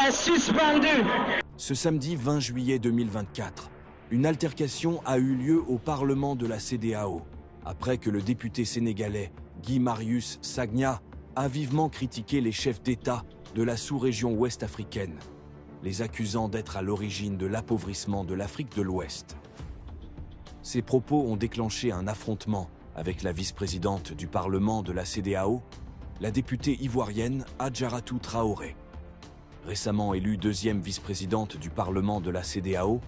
est suspendue. Ce samedi 20 juillet 2024, une altercation a eu lieu au Parlement de la CEDEAO, après que le député sénégalais Guy Marius Sagna a vivement critiqué les chefs d'État de la sous-région ouest africaine, les accusant d'être à l'origine de l'appauvrissement de l'Afrique de l'Ouest. Ces propos ont déclenché un affrontement avec la vice-présidente du Parlement de la CEDEAO, la députée ivoirienne Adjaratou Traoré. Récemment élue deuxième vice-présidente du Parlement de la CEDEAO,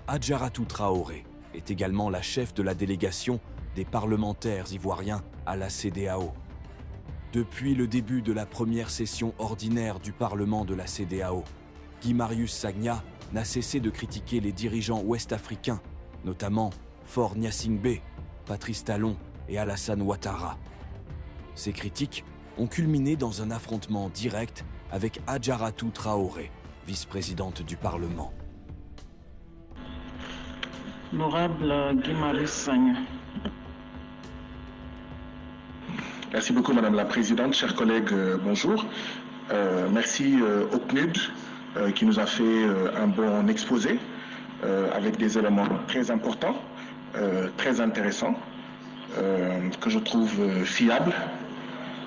Adjaratou Traoré est également la chef de la délégation des parlementaires ivoiriens à la CEDEAO. Depuis le début de la première session ordinaire du Parlement de la CEDEAO, Guy Marius Sagna n'a cessé de critiquer les dirigeants ouest-africains, notamment Faure Gnassingbé, Patrice Talon et Alassane Ouattara. Ces critiques ont culminé dans un affrontement direct avec Adjaratou Traoré, vice-présidente du Parlement. L'honorable Guy Marius Sagna. Merci beaucoup Madame la Présidente, chers collègues, bonjour. Merci au PNUD qui nous a fait un bon exposé avec des éléments très importants, très intéressants, que je trouve fiables.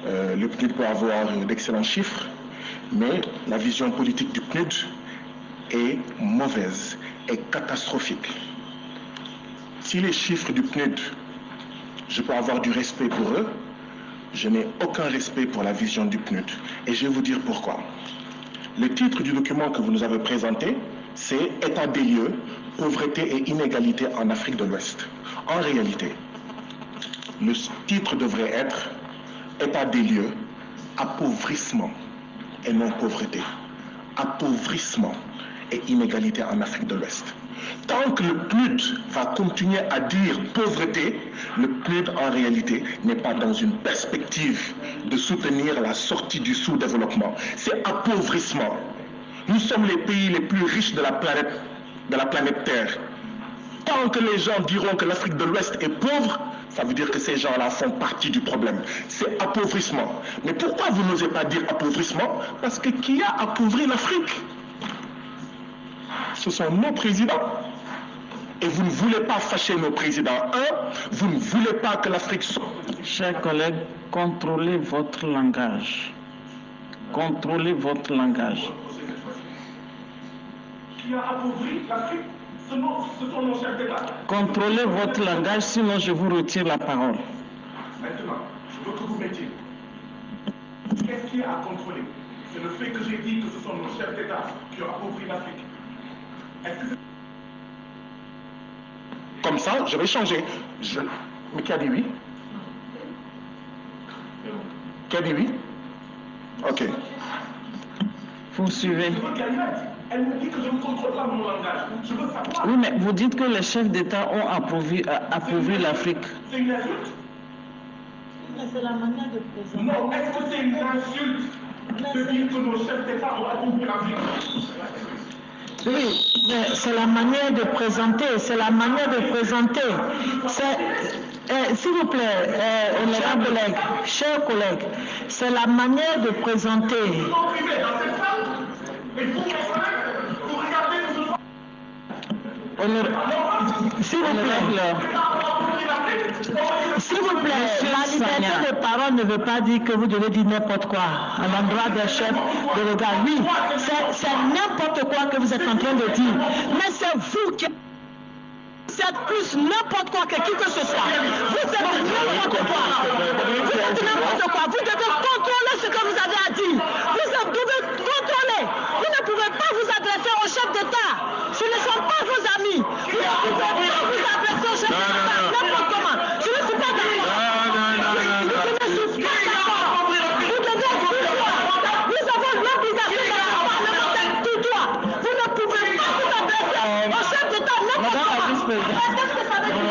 Le PNUD peut avoir d'excellents chiffres, mais la vision politique du PNUD est mauvaise, est catastrophique. Si les chiffres du PNUD, je peux avoir du respect pour eux, je n'ai aucun respect pour la vision du PNUD. Et je vais vous dire pourquoi. Le titre du document que vous nous avez présenté, c'est « État des lieux, pauvreté et inégalité en Afrique de l'Ouest ». En réalité, le titre devrait être « État des lieux, appauvrissement et non pauvreté ». Appauvrissement et inégalité en Afrique de l'Ouest. Tant que le PNUD va continuer à dire pauvreté, le PNUD en réalité n'est pas dans une perspective de soutenir la sortie du sous-développement. C'est appauvrissement. Nous sommes les pays les plus riches de la planète Terre. Tant que les gens diront que l'Afrique de l'Ouest est pauvre, ça veut dire que ces gens-là font partie du problème. C'est appauvrissement. Mais pourquoi vous n'osez pas dire appauvrissement? Parce que qui a appauvri l'Afrique? Ce sont nos présidents. Et vous ne voulez pas fâcher nos présidents. Vous ne voulez pas que l'Afrique soit... Chers collègues, contrôlez votre langage. Contrôlez votre langage. Qui a appauvri l'Afrique? Ce sont nos chefs d'État. Contrôlez votre langage, sinon je vous retire la parole. Maintenant, je veux que vous mettiez. Qu'est-ce qui a à contrôler? C'est le fait que j'ai dit que ce sont nos chefs d'État qui ont appauvri l'Afrique. Comme ça, je vais changer. Mais qui a dit oui? Qui a dit oui? Ok. Vous suivez. Elle me dit que je ne contrôle pas mon langage. Je veux savoir. Oui, mais vous dites que les chefs d'État ont appauvri l'Afrique. C'est une insulte? Mais c'est la manière de présenter. Non, est-ce que c'est une insulte de dire que nos chefs d'État ont appauvri l'Afrique? Oui, mais c'est la manière de présenter, c'est la manière de présenter. S'il vous plaît, honorable collègue, chers collègues, c'est la manière de présenter. S'il vous plaît. S'il vous plaît, la liberté de parole ne veut pas dire que vous devez dire n'importe quoi à l'endroit des chefs de l'État. Oui, c'est n'importe quoi que vous êtes en train de dire. Mais c'est vous qui êtes plus n'importe quoi que qui que ce soit. Vous êtes n'importe quoi. Vous êtes n'importe quoi. Vous devez contrôler ce que vous avez à dire. Vous devez contrôler. Vous ne pouvez pas vous adresser aux chefs d'État. Ce ne sont pas vos amis. Vous ne pouvez pas vous adresser aux chefs d'État n'importe comment. Je ne suis pas d'accord. Je ne suis pas d'accord. Vous devez nous avons l'obligation d'être parlementaire tout droit. Vous ne pouvez pas vous adresser aux chefs d'État n'importe comment. Qu'est-ce que ça veut dire?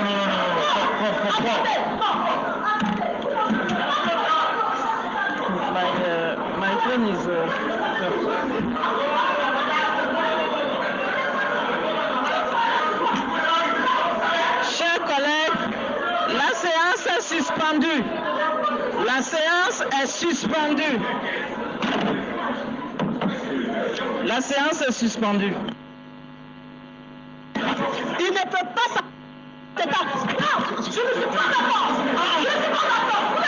My phone is... Chers collègues, la séance est suspendue. La séance est suspendue. La séance est suspendue. Il ne peut pas... Non, je ne suis pas d'accord. Je ne suis pas d'accord.